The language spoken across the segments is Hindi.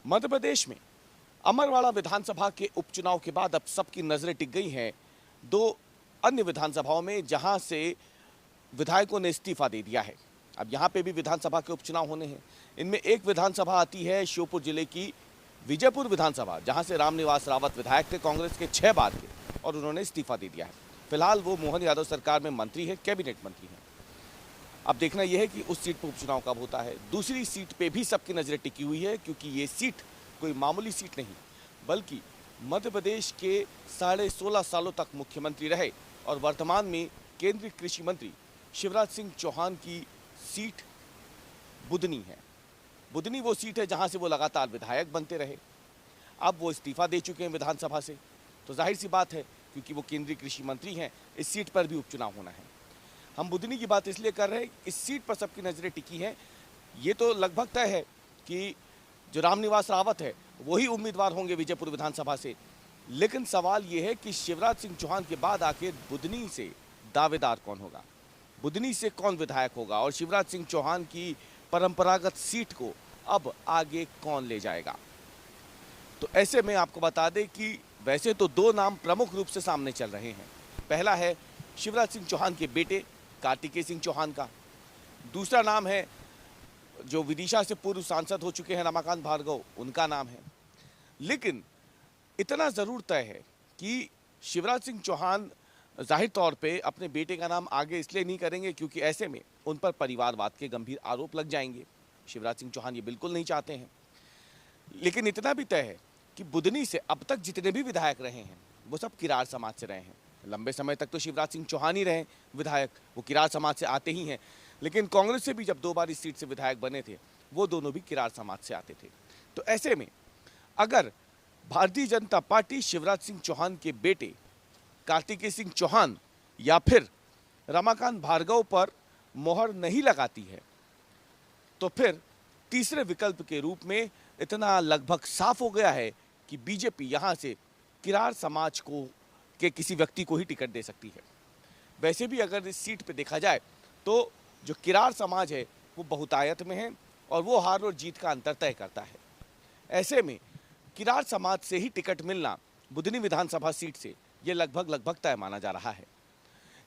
मध्य प्रदेश में अमरवाड़ा विधानसभा के उपचुनाव के बाद अब सबकी नजरें टिक गई हैं दो अन्य विधानसभाओं में, जहां से विधायकों ने इस्तीफा दे दिया है। अब यहां पे भी विधानसभा के उपचुनाव होने हैं। इनमें एक विधानसभा आती है श्योपुर जिले की विजयपुर विधानसभा, जहां से रामनिवास रावत विधायक थे कांग्रेस के 6 बार के, और उन्होंने इस्तीफा दे दिया है। फिलहाल वो मोहन यादव सरकार में मंत्री है, कैबिनेट मंत्री हैं। अब देखना यह है कि उस सीट पर उपचुनाव कब होता है। दूसरी सीट पे भी सबकी नजरें टिकी हुई है, क्योंकि ये सीट कोई मामूली सीट नहीं, बल्कि मध्य प्रदेश के 16.5 सालों तक मुख्यमंत्री रहे और वर्तमान में केंद्रीय कृषि मंत्री शिवराज सिंह चौहान की सीट बुदनी है। बुदनी वो सीट है जहां से वो लगातार विधायक बनते रहे। अब वो इस्तीफा दे चुके हैं विधानसभा से, तो जाहिर सी बात है क्योंकि वो केंद्रीय कृषि मंत्री हैं, इस सीट पर भी उपचुनाव होना है। हम बुदनी की बात इसलिए कर रहे हैं, इस सीट पर सबकी नजरें टिकी हैं। ये तो लगभग तय है कि जो रामनिवास रावत है वही उम्मीदवार होंगे विजयपुर विधानसभा से, लेकिन सवाल ये है कि शिवराज सिंह चौहान के बाद आखिर बुदनी से दावेदार कौन होगा, बुदनी से कौन विधायक होगा, और शिवराज सिंह चौहान की परंपरागत सीट को अब आगे कौन ले जाएगा। तो ऐसे में आपको बता दें कि वैसे तो 2 नाम प्रमुख रूप से सामने चल रहे हैं। पहला है शिवराज सिंह चौहान के बेटे कार्तिकेय सिंह चौहान का। दूसरा नाम है जो विदिशा से पूर्व सांसद हो चुके हैं रमाकांत भार्गव, उनका नाम है। लेकिन इतना जरूर तय है कि शिवराज सिंह चौहान जाहिर तौर पे अपने बेटे का नाम आगे इसलिए नहीं करेंगे क्योंकि ऐसे में उन पर परिवारवाद के गंभीर आरोप लग जाएंगे। शिवराज सिंह चौहान ये बिल्कुल नहीं चाहते हैं। लेकिन इतना भी तय है कि बुदनी से अब तक जितने भी विधायक रहे हैं वो सब किरार समाज से रहे हैं। लंबे समय तक तो शिवराज सिंह चौहान ही रहे विधायक, वो किरार समाज से आते ही हैं। लेकिन कांग्रेस से भी जब 2 बार इस सीट से विधायक बने थे, वो दोनों भी किरार समाज से आते थे। तो ऐसे में अगर भारतीय जनता पार्टी शिवराज सिंह चौहान के बेटे कार्तिकेय सिंह चौहान या फिर रमाकांत भार्गव पर मोहर नहीं लगाती है, तो फिर तीसरे विकल्प के रूप में इतना लगभग साफ हो गया है कि बीजेपी यहां से किरार समाज को के किसी व्यक्ति को ही टिकट दे सकती है। वैसे भी अगर इस सीट पे देखा जाए तो जो किरार समाज है वो बहुतायत में है और वो हार और जीत का अंतर तय करता है। ऐसे में किरार समाज से ही टिकट मिलना बुदनी विधानसभा सीट से ये लगभग तय माना जा रहा है।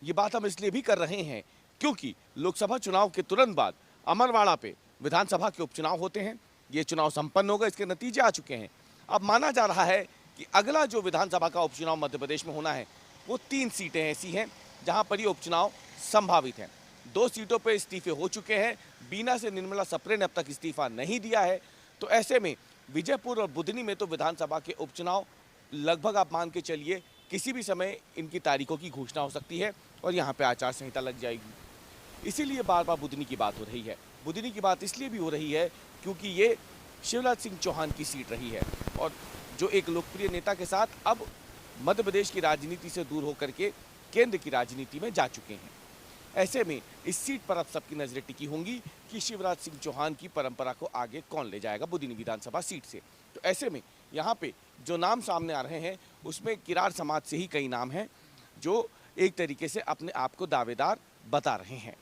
ये बात हम इसलिए भी कर रहे हैं क्योंकि लोकसभा चुनाव के तुरंत बाद अमरवाड़ा पे विधानसभा के उपचुनाव होते हैं। ये चुनाव संपन्न होगा, इसके नतीजे आ चुके हैं। अब माना जा रहा है कि अगला जो विधानसभा का उपचुनाव मध्य प्रदेश में होना है वो 3 सीटें ऐसी हैं जहां पर ये उपचुनाव संभावित हैं। 2 सीटों पर इस्तीफे हो चुके हैं। बीना से निर्मला सप्रे ने अब तक इस्तीफा नहीं दिया है। तो ऐसे में विजयपुर और बुदनी में तो विधानसभा के उपचुनाव लगभग आप मान के चलिए किसी भी समय इनकी तारीखों की घोषणा हो सकती है और यहाँ पे आचार संहिता लग जाएगी। इसीलिए बार बार बुदनी की बात हो रही है। बुदनी की बात इसलिए भी हो रही है क्योंकि ये शिवराज सिंह चौहान की सीट रही है और जो एक लोकप्रिय नेता के साथ अब मध्य प्रदेश की राजनीति से दूर होकर के केंद्र की राजनीति में जा चुके हैं। ऐसे में इस सीट पर अब सबकी नजरें टिकी होंगी कि शिवराज सिंह चौहान की परंपरा को आगे कौन ले जाएगा बुदनी विधानसभा सीट से। तो ऐसे में यहाँ पे जो नाम सामने आ रहे हैं उसमें किरार समाज से ही कई नाम हैं जो एक तरीके से अपने आप को दावेदार बता रहे हैं।